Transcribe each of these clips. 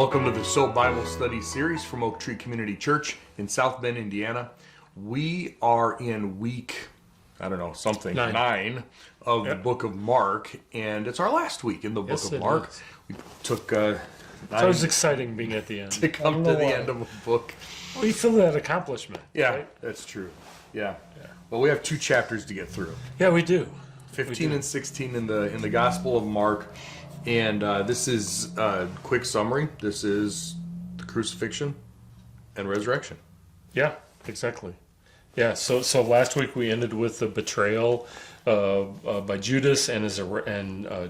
Welcome to the S.O.A.P Bible Study Series from Oak Tree Community Church in South Bend, Indiana. We are in week, nine of the book of Mark, and it's our last week in the book of Mark. We took It's always exciting being at the end. to come to the end of a book. Well, you feel that accomplishment. Yeah, right? that's true. Yeah. Well, we have two chapters to get through. Yeah, we do. 15 and 16 in the Gospel of Mark. And this is a quick summary. This is the crucifixion and resurrection. Yeah, exactly. Yeah, so last week we ended with the betrayal by Judas and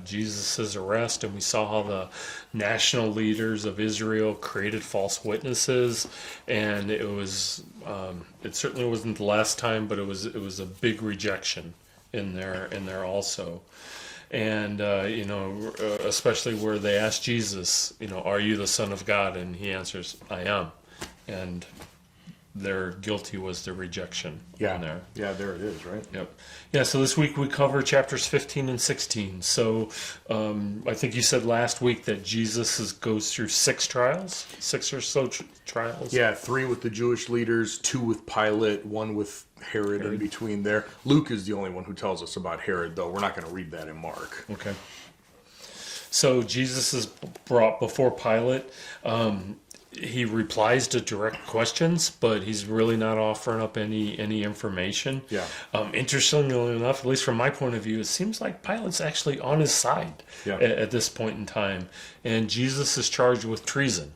Jesus' arrest, and we saw how the national leaders of Israel created false witnesses, and it was it certainly wasn't the last time, but it was a big rejection in there also. And, especially where they asked Jesus, are you the Son of God? And he answers, I am. And their guilty was the rejection in there. Yeah, there it is, right? Yep. Yeah, so this week we cover chapters 15 and 16. So I think you said last week that Jesus goes through six or so trials. Yeah, 3 with the Jewish leaders, 2 with Pilate, 1 with Herod in between there. Luke is the only one who tells us about Herod, though. We're not going to read that in Mark. Okay. So Jesus is brought before Pilate. He replies to direct questions, but he's really not offering up any information. Yeah. Interestingly enough, at least from my point of view, it seems like Pilate's actually on his side at this point in time. And Jesus is charged with treason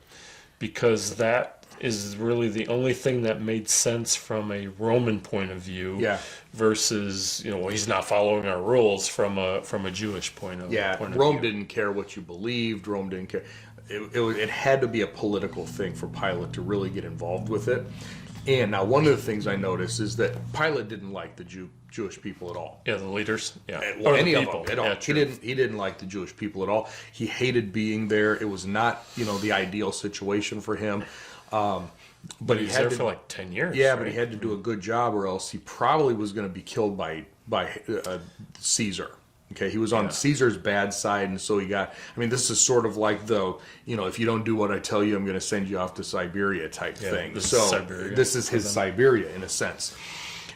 because that is really the only thing that made sense from a Roman point of view versus, he's not following our rules from a Jewish point of view. Yeah, Rome didn't care what you believed. Rome didn't care. It had to be a political thing for Pilate to really get involved with it. And now one of the things I noticed is that Pilate didn't like the Jewish people at all. Yeah, the leaders. Yeah, or any of them at all. Yeah, he didn't like the Jewish people at all. He hated being there. It was not the ideal situation for him. But he was there for like 10 years. Yeah, right? But he had to do a good job, or else he probably was going to be killed by Caesar. Okay, he was on Caesar's bad side, and so he got. This is sort of like if you don't do what I tell you, I'm going to send you off to Siberia type thing. This is his Siberia in a sense,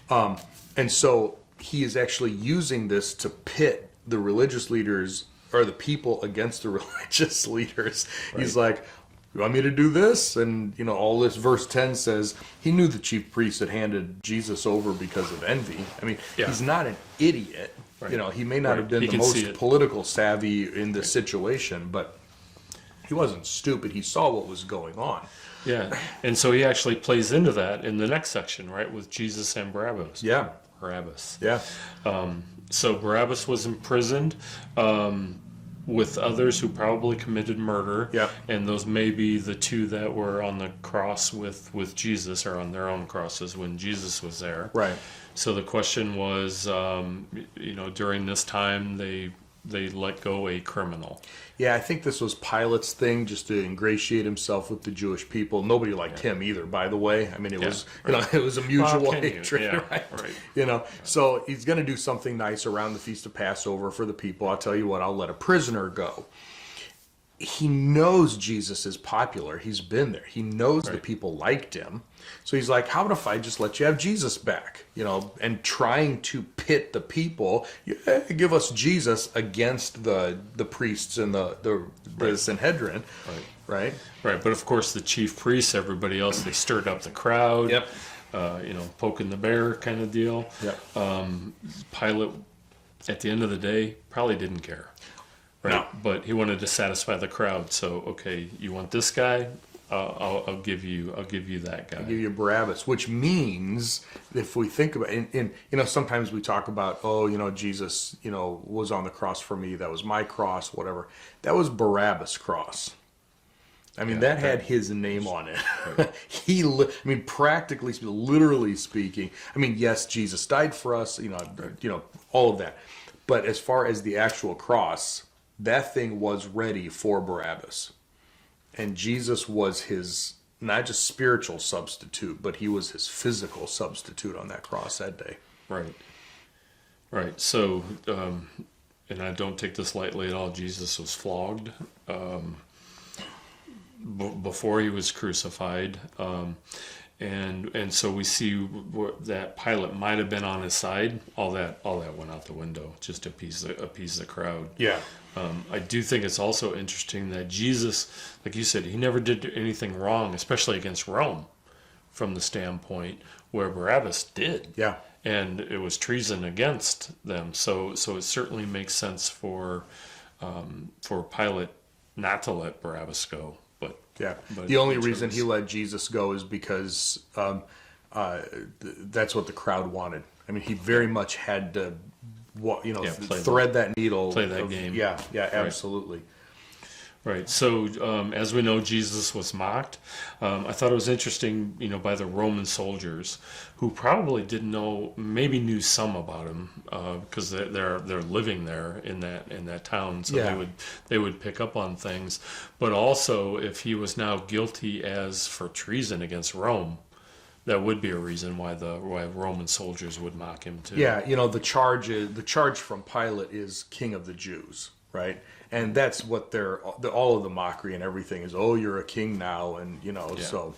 and so he is actually using this to pit the religious leaders or the people against the religious leaders. Right. He's like, you want me to do this? And, all this verse 10 says he knew the chief priests had handed Jesus over because of envy. He's not an idiot. Right. He may not have been the most political savvy in this situation, but he wasn't stupid. He saw what was going on. Yeah. And so he actually plays into that in the next section, right, with Jesus and Barabbas. Yeah. Barabbas. Yeah. So Barabbas was imprisoned with others who probably committed murder. Yeah. And those may be the two that were on the cross with Jesus, or on their own crosses when Jesus was there. Right. So the question was, during this time they let go a criminal. Yeah, I think this was Pilate's thing, just to ingratiate himself with the Jewish people. Nobody liked him either, by the way. It was, it was a mutual hatred, right? So he's going to do something nice around the Feast of Passover for the people. I'll tell you what, I'll let a prisoner go. He knows Jesus is popular. He's been there. He knows the people liked him. So he's like, how about if I just let you have Jesus back? And trying to pit the people, give us Jesus against the priests and the Sanhedrin. Right. But of course the chief priests, everybody else, they stirred up the crowd. Yep. Poking the bear kind of deal. Yep. Pilate, at the end of the day, probably didn't care. Right. No. But he wanted to satisfy the crowd. So, okay, you want this guy? I'll give you that guy. I'll give you Barabbas, which means if we think about it, and sometimes we talk about, Jesus, was on the cross for me. That was my cross, whatever. That was Barabbas' cross. That had his name on it. Right. Practically, literally speaking. Yes, Jesus died for us. All of that. But as far as the actual cross, that thing was ready for Barabbas. And Jesus was his, not just spiritual substitute, but he was his physical substitute on that cross that day. Right. So, and I don't take this lightly at all, Jesus was flogged. before he was crucified. And so we see that Pilate might have been on his side. All that went out the window just to appease the crowd. Yeah. I do think it's also interesting that Jesus, like you said, he never did anything wrong, especially against Rome, from the standpoint where Barabbas did. Yeah. And it was treason against them. So it certainly makes sense for Pilate not to let Barabbas go. Yeah. But the only reason he let Jesus go is because that's what the crowd wanted. I mean, he very much had to, thread that needle. Play that game. Yeah, absolutely. Right. So, as we know, Jesus was mocked. I thought it was interesting, by the Roman soldiers, who probably didn't know, maybe knew some about him, because they're living there in that town, so they would pick up on things. But also, if he was now guilty as for treason against Rome, that would be a reason why Roman soldiers would mock him too. Yeah. The charge from Pilate is King of the Jews, right? And that's what all of the mockery and everything is. Oh, you're a king now, and so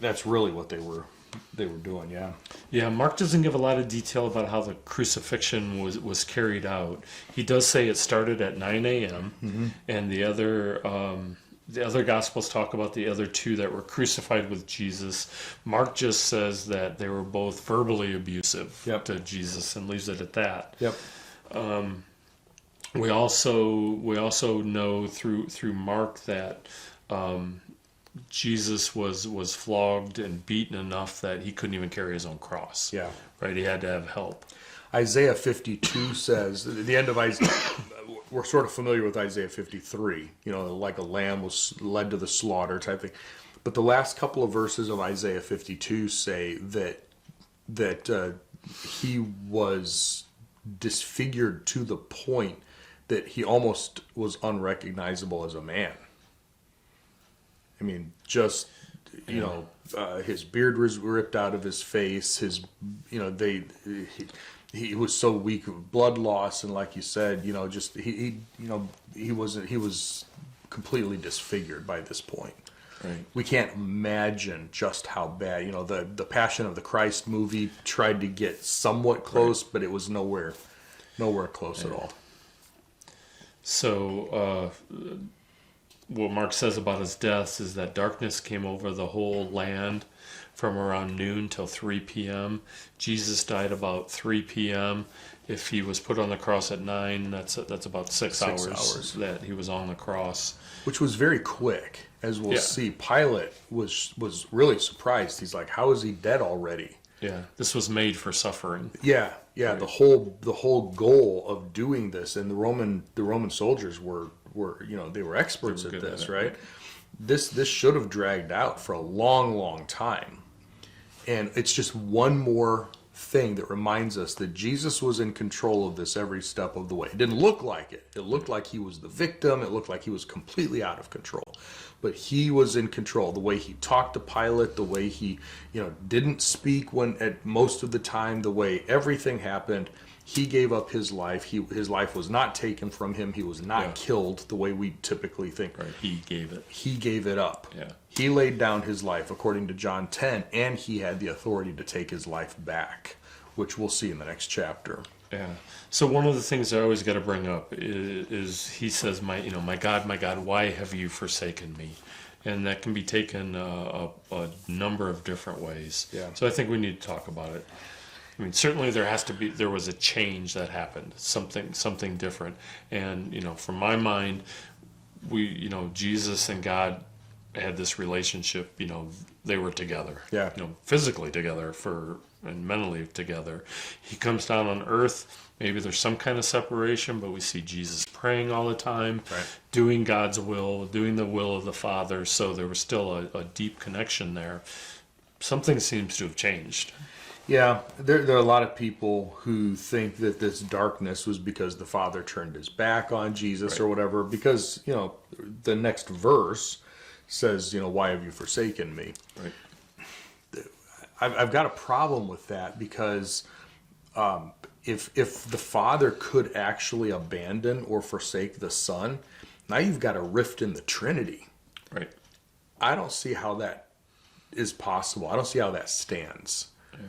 that's really what they were doing. Yeah. Yeah. Mark doesn't give a lot of detail about how the crucifixion was carried out. He does say it started at 9 a.m. Mm-hmm. and the other Gospels talk about the other two that were crucified with Jesus. Mark just says that they were both verbally abusive to Jesus and leaves it at that. Yep. We also know through Mark that Jesus was flogged and beaten enough that he couldn't even carry his own cross. Yeah. Right. He had to have help. Isaiah 52 says, at the end of Isaiah, we're sort of familiar with Isaiah 53, like a lamb was led to the slaughter type thing. But the last couple of verses of Isaiah 52 say that he was disfigured to the point that he almost was unrecognizable as a man. I mean, just, his beard was ripped out of his face. He was so weak of blood loss, and like you said, he was completely disfigured by this point. Right. We can't imagine just how bad. The Passion of the Christ movie tried to get somewhat close, but it was nowhere close at all. So, what Mark says about his deaths is that darkness came over the whole land from around noon till 3 p.m. Jesus died about 3 p.m. If he was put on the cross at 9, that's about 6 hours that he was on the cross. Which was very quick, as we'll see. Pilate was really surprised. He's like, "How is he dead already?" Yeah, this was made for suffering. Yeah. Right. The whole goal of doing this, and the Roman soldiers were they were experts at this, right? This should have dragged out for a long, long time, and it's just one more thing that reminds us that Jesus was in control of this every step of the way. It didn't look like it. It looked like he was the victim. It looked like he was completely out of control. But he was in control. The way he talked to Pilate, the way he, didn't speak at most of the time, the way everything happened, he gave up his life. His life was not taken from him. He was not killed the way we typically think. Right. He gave it. He gave it up. Yeah. He laid down his life according to John 10, and he had the authority to take his life back, which we'll see in the next chapter. Yeah. So one of the things I always got to bring up is he says, my God, why have you forsaken me? And that can be taken a number of different ways. Yeah. So I think we need to talk about it. I mean, certainly there was a change that happened, something different. And, from my mind, Jesus and God had this relationship, they were together. Yeah. Physically together and mentally together. He comes down on earth. Maybe there's some kind of separation, but we see Jesus praying all the time, doing God's will, doing the will of the Father. So there was still a deep connection there. Something seems to have changed. Yeah, there are a lot of people who think that this darkness was because the Father turned his back on Jesus or whatever, because, the next verse says, why have you forsaken me? Right. I've got a problem with that because if the Father could actually abandon or forsake the Son, now you've got a rift in the Trinity. Right. I don't see how that is possible. I don't see how that stands. Yeah.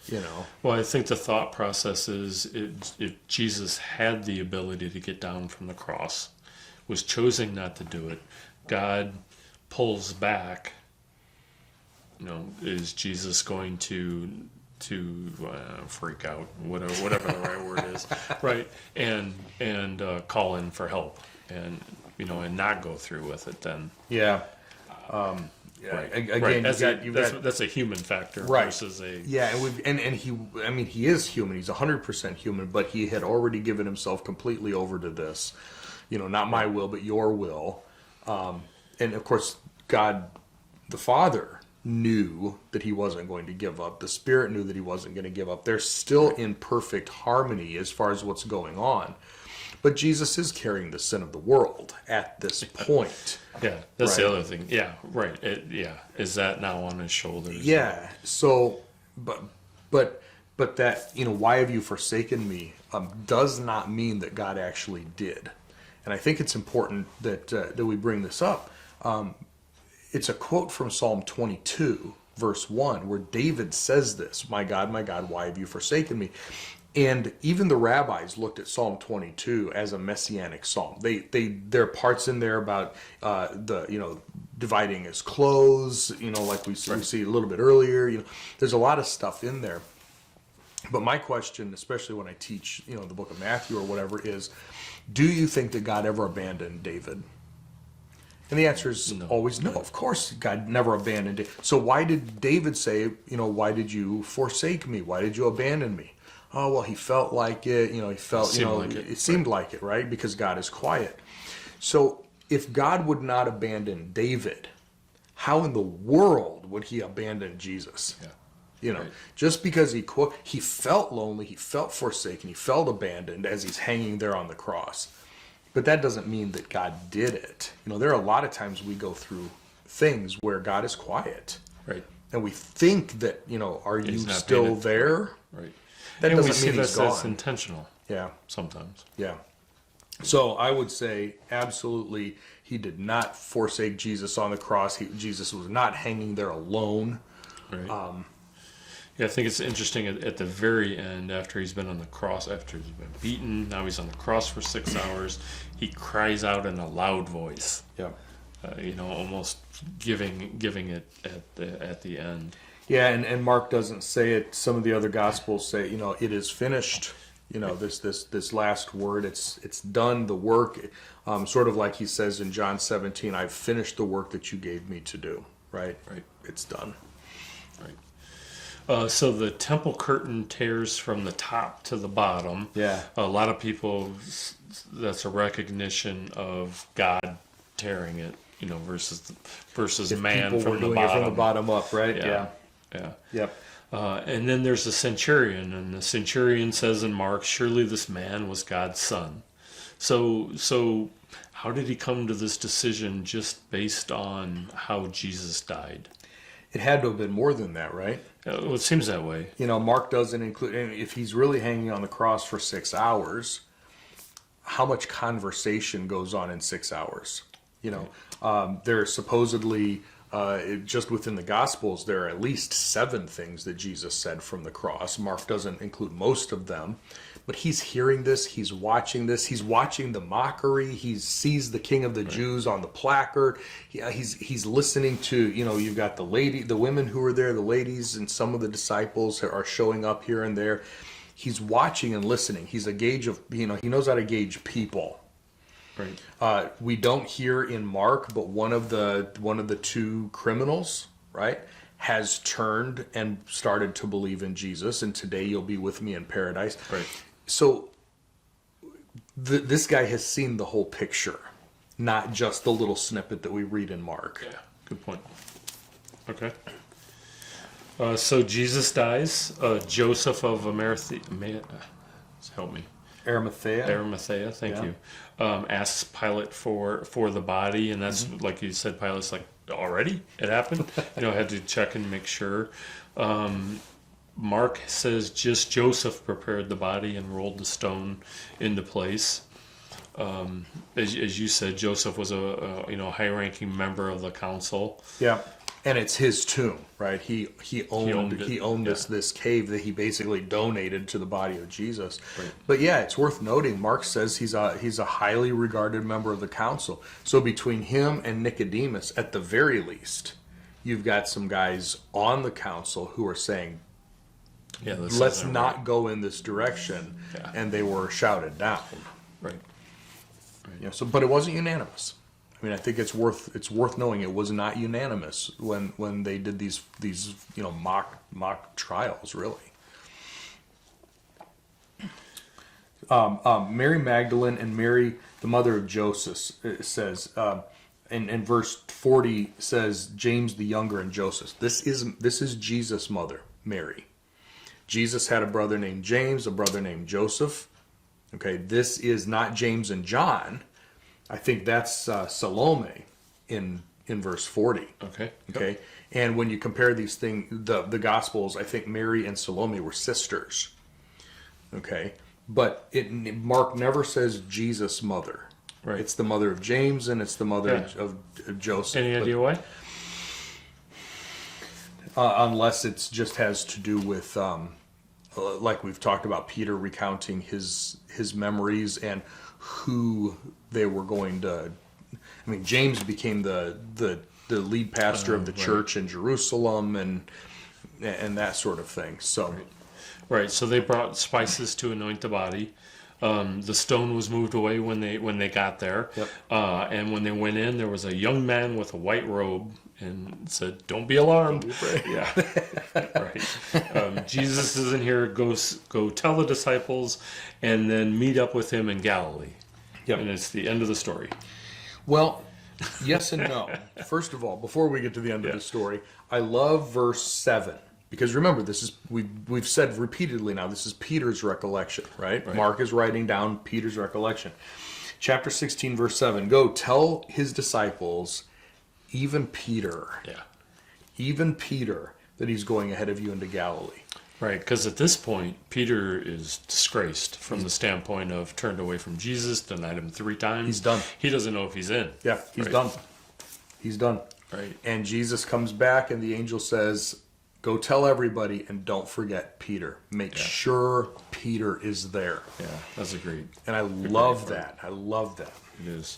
You know. Well, I think the thought process is if Jesus had the ability to get down from the cross, was choosing not to do it, God pulls back. You know, is Jesus going to freak out, whatever the right word is, right? And call in for help, and and not go through with it then. Yeah. Right. Again, right. that's That's a human factor right. versus a and he is human. He's 100% human, but he had already given himself completely over to this. Not my will, but your will. And of course, God, the Father, knew that he wasn't going to give up. The Spirit knew that he wasn't going to give up. They're still in perfect harmony as far as what's going on. But Jesus is carrying the sin of the world at this point. Yeah, that's right? the other thing. Yeah, right. Is that now on his shoulders? Yeah. So, but that, why have you forsaken me? Does not mean that God actually did. And I think it's important that we bring this up. It's a quote from Psalm 22, verse 1, where David says this, my God, why have you forsaken me? And even the rabbis looked at Psalm 22 as a messianic psalm. There are parts in there about dividing his clothes, like we see a little bit earlier. There's a lot of stuff in there. But my question, especially when I teach, the book of Matthew or whatever, is, do you think that God ever abandoned David? And the answer is always no. Of course, God never abandoned it. So why did David say, why did you forsake me? Why did you abandon me? Oh, well, he felt like it. He felt, it seemed like it, right? Because God is quiet. So if God would not abandon David, how in the world would he abandon Jesus? Yeah. Just because he felt lonely, he felt forsaken, he felt abandoned as he's hanging there on the cross. But that doesn't mean that God did it. There are a lot of times we go through things where God is quiet. Right. And we think that, are you still there? Right. That and doesn't we see mean he's that's gone. intentional. Yeah. Sometimes. Yeah. So I would say absolutely he did not forsake Jesus on the cross. Jesus was not hanging there alone. Right. Yeah, I think it's interesting at the very end, after he's been on the cross, after he's been beaten, now he's on the cross for 6 hours, he cries out in a loud voice. Yeah. Almost giving it at the end. Yeah, and Mark doesn't say it. Some of the other gospels say, it is finished. This last word, it's done, the work, sort of like he says in John 17, I've finished the work that you gave me to do, right? Right. It's done. Right. So the temple curtain tears from the top to the bottom. Yeah. A lot of people, that's a recognition of God tearing it, versus If man people from were the doing bottom. it from the bottom up, right? Yeah. Yep. And then there's the centurion, and the centurion says in Mark, surely this man was God's son. So how did he come to this decision just based on how Jesus died? It had to have been more than that, right? Well, it seems that way. Mark doesn't include, and if he's really hanging on the cross for 6 hours, how much conversation goes on in 6 hours? There's supposedly, just within the Gospels, there are at least 7 things that Jesus said from the cross. Mark doesn't include most of them, but he's hearing this, he's watching the mockery, he sees the King of the Jews on the placard, he's listening to, you've got the women who are there, the ladies, and some of the disciples are showing up here and there. He's watching and listening. He's a gauge of, he knows how to gauge people. Right. We don't hear in Mark, but one of the 2 criminals, right, has turned and started to believe in Jesus, and today you'll be with me in paradise. Right. So this guy has seen the whole picture, not just the little snippet that we read in Mark. Yeah. Good point. Okay. So Jesus dies. Joseph of Arimathea, help me. Arimathea, thank you. Asks Pilate for the body, and that's like you said. Pilate's like, already it happened. Had to check and make sure. Mark says just Joseph prepared the body and rolled the stone into place. as you said, Joseph was a high-ranking member of the council. Yeah. And it's his tomb, right? He owned it, this cave that he basically donated to the body of Jesus. Right. But yeah, it's worth noting. Mark says he's a highly regarded member of the council. So between him and Nicodemus, at the very least, you've got some guys on the council who are saying, let's not go in this direction, and they were shouted down. Right. Yeah. So, but it wasn't unanimous. I mean, I think it's worth knowing it was not unanimous when they did these mock trials, really. Mary Magdalene and Mary, the mother of Joseph, it says in verse 40 says James the younger and Joseph. This is Jesus' mother, Mary. Jesus had a brother named James, a brother named Joseph. Okay, this is not James and John. I think that's Salome in verse 40. Okay. Okay. And when you compare these things, the Gospels, I think Mary and Salome were sisters. Okay. But Mark never says Jesus' mother. Right. It's the mother of James and it's the mother of Joseph. Any idea why? Unless it just has to do with, like we've talked about, Peter recounting his memories and who they were going to. I mean, James became the lead pastor of the church in Jerusalem and that sort of thing. So, right. So they brought spices to anoint the body. The stone was moved away when they got there. Yep. And when they went in, there was a young man with a white robe and said, "Don't be alarmed." Yeah. Right. Jesus isn't here. Go tell the disciples, and then meet up with him in Galilee. Yep. And it's the end of the story. Well, yes and no. First of all, before we get to the end of the story, I love verse 7. Because remember, this is we've said repeatedly now, this is Peter's recollection, right? Mark is writing down Peter's recollection. Chapter 16, verse 7. Go tell his disciples, even Peter, that he's going ahead of you into Galilee. Right, because at this point, Peter is disgraced from the standpoint of turned away from Jesus, denied him 3 times. He's done. He doesn't know if he's in. Yeah, he's done. He's done. Right. And Jesus comes back and the angel says, go tell everybody and don't forget Peter. Make sure Peter is there. Yeah, that's agreed. And I love that. I love that. It is.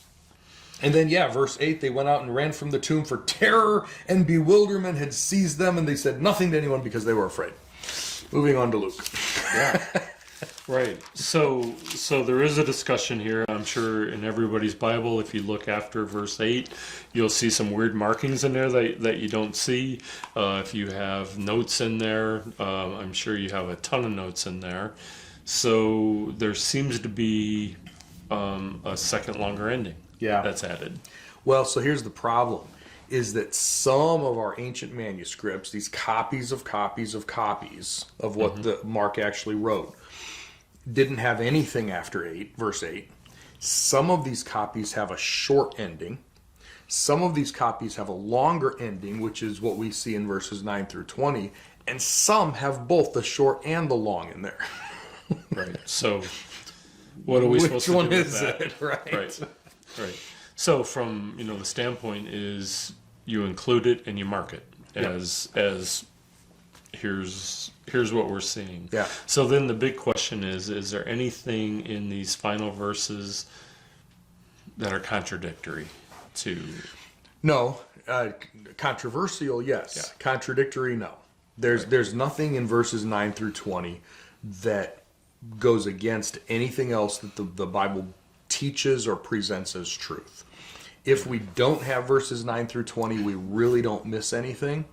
And then, verse 8, they went out and ran from the tomb, for terror and bewilderment had seized them, and they said nothing to anyone because they were afraid. Moving on to Luke. Yeah. Right. So there is a discussion here. I'm sure in everybody's Bible, if you look after verse 8, you'll see some weird markings in there that you don't see. If you have notes in there, I'm sure you have a ton of notes in there. So there seems to be a second longer ending that's added. Well, so here's the problem, is that some of our ancient manuscripts, these copies of what the Mark actually wrote, didn't have anything after verse 8. Some of these copies have a short ending. Some of these copies have a longer ending, which is what we see in verses 9 through 20. And some have both the short and the long in there. Right. So what are we supposed to do with that? Which one is it? Right. So from, the standpoint is you include it and you mark it as here's what we're seeing. Yeah. So then the big question is there anything in these final verses that are contradictory to? No. Controversial, yes. Yeah. Contradictory, no. There's nothing in verses 9 through 20 that goes against anything else that the Bible teaches or presents as truth. If we don't have verses 9 through 20, we really don't miss anything.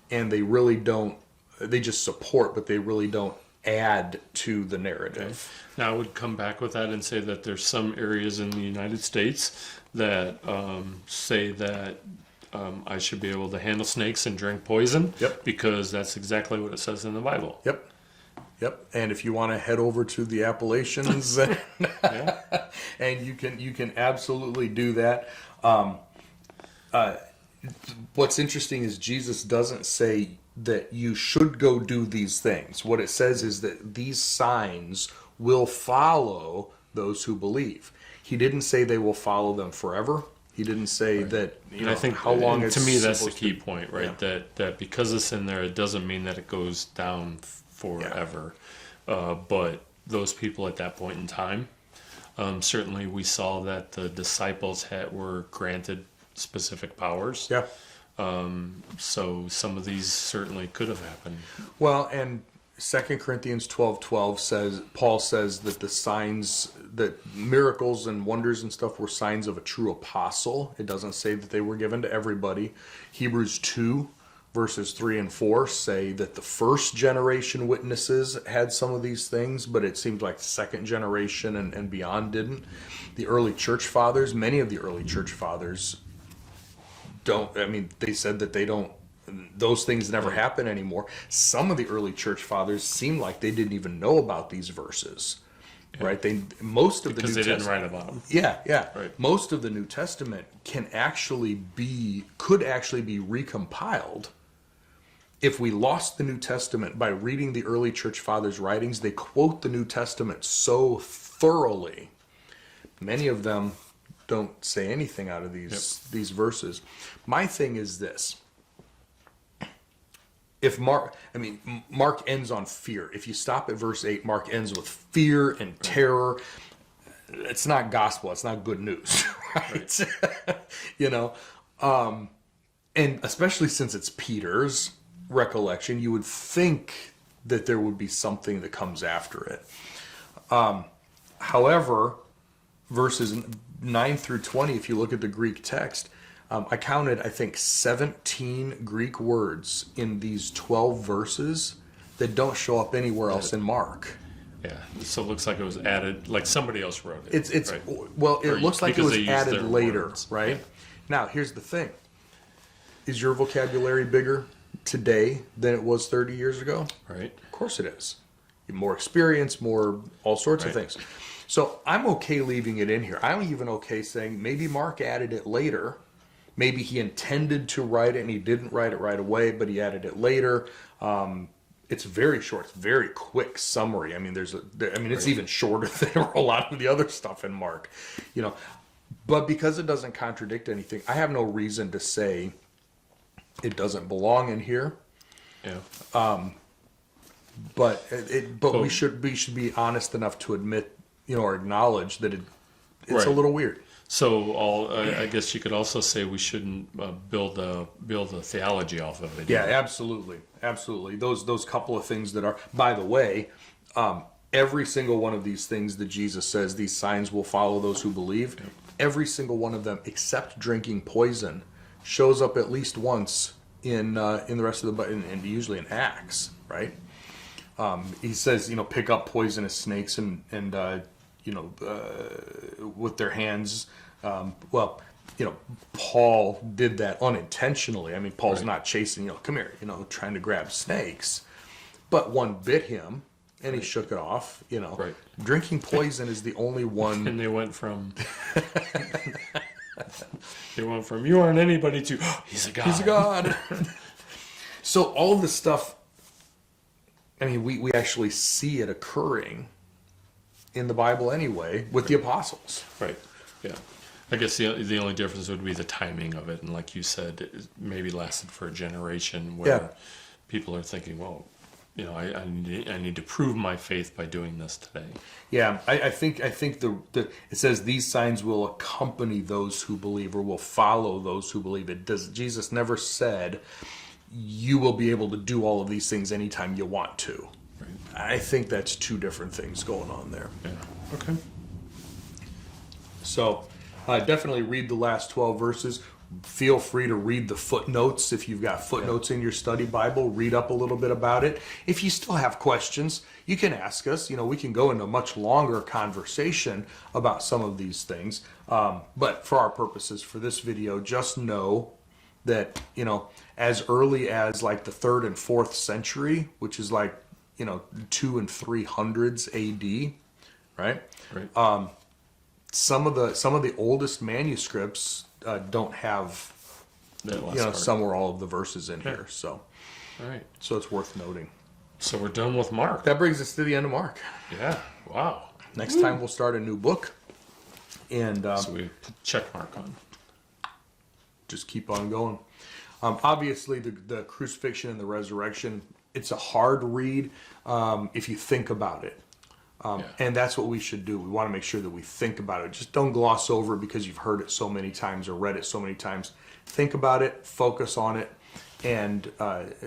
And they really don't, they just support, but they really don't add to the narrative. Okay. Now I would come back with that and say that there's some areas in the United States that say that I should be able to handle snakes and drink poison. Yep. Because that's exactly what it says in the Bible. Yep. And if you want to head over to the Appalachians, and you can absolutely do that. What's interesting is Jesus doesn't say that you should go do these things. What it says is that these signs will follow those who believe. He didn't say they will follow them forever. He didn't say that, I think how long it's to me that's the supposed key to- point, right? That because it's in there, it doesn't mean that it goes down forever. But those people at that point in time, certainly we saw that the disciples were granted specific powers. Yeah. So some of these certainly could have happened. Well, and 2 Corinthians 12:12 says, Paul says that the signs, that miracles and wonders and stuff were signs of a true apostle. It doesn't say that they were given to everybody. Hebrews 2 verses 3 and 4 say that the first generation witnesses had some of these things, but it seems like the second generation and beyond didn't. The early church fathers, many of the early church fathers they said that those things never happen anymore. Some of the early church fathers seem like they didn't even know about these verses, right? Most of the New Because they didn't Testament, write about them. yeah. Right. Most of the New Testament could actually be recompiled. If we lost the New Testament by reading the early church fathers' writings, they quote the New Testament so thoroughly. Many of them don't say anything out of these verses. My thing is this. If Mark ends on fear. If you stop at verse 8, Mark ends with fear and terror. It's not gospel. It's not good news, right? And especially since it's Peter's recollection, you would think that there would be something that comes after it. However, verses 9 through 20, if you look at the Greek text, I counted, I think, 17 Greek words in these 12 verses that don't show up anywhere else in Mark. Yeah, so it looks like it was added, like somebody else wrote it. It's right? Well, it looks like it because was they used added their later, words. right? Yeah. Now, here's the thing. Is your vocabulary bigger today than it was 30 years ago? Right. Of course it is. More experience, more all sorts of things. So I'm okay leaving it in here. I'm even okay saying maybe Mark added it later. Maybe he intended to write it and he didn't write it right away, but he added it later. It's very short. It's very quick summary. I mean, it's even shorter than a lot of the other stuff in Mark, But because it doesn't contradict anything, I have no reason to say it doesn't belong in here. Yeah. But we should be honest enough to admit, or acknowledge that it's a little weird. So I guess you could also say we shouldn't build a theology off of it. Yeah, absolutely. Those couple of things that are, by the way, every single one of these things that Jesus says, these signs will follow those who believe. Yeah. Every single one of them, except drinking poison, shows up at least once in the rest of the Bible, and usually in Acts, right? He says, pick up poisonous snakes and with their hands. Paul did that unintentionally. I mean, Paul's not chasing, come here, trying to grab snakes. But one bit him, and he shook it off, Right. Drinking poison is the only one. And they went from... you aren't anybody to, he's a god. He's a god. So all of this stuff, I mean, we actually see it occurring in the Bible anyway with the apostles. Right. Yeah. I guess the only difference would be the timing of it, and like you said, it maybe lasted for a generation where people are thinking, well, I need to prove my faith by doing this today. Yeah, I think it says these signs will accompany those who believe, or will follow those who believe. Jesus never said you will be able to do all of these things anytime you want to. Right. I think that's two different things going on there. Yeah. Okay. So definitely read the last 12 verses. Feel free to read the footnotes. If you've got footnotes in your study Bible, read up a little bit about it. If you still have questions, you can ask us. We can go into a much longer conversation about some of these things. But for our purposes, for this video, just know that, as early as like the 3rd and 4th century, which is like, 2 and 300s AD, right? Right. Some of the oldest manuscripts don't have, some or all of the verses in here. So, all right. So it's worth noting. So we're done with Mark. That brings us to the end of Mark. Yeah. Wow. Next time we'll start a new book. And So we put check mark on. just keep on going. Obviously, the crucifixion and the resurrection, it's a hard read if you think about it. And that's what we should do. We want to make sure that we think about it. Just don't gloss over it because you've heard it so many times or read it so many times. Think about it, focus on it, and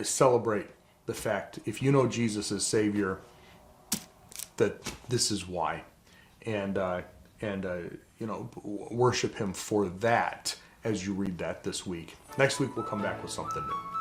celebrate the fact, if you know Jesus as Savior, that this is why. And worship Him for that as you read that this week. Next week, we'll come back with something new.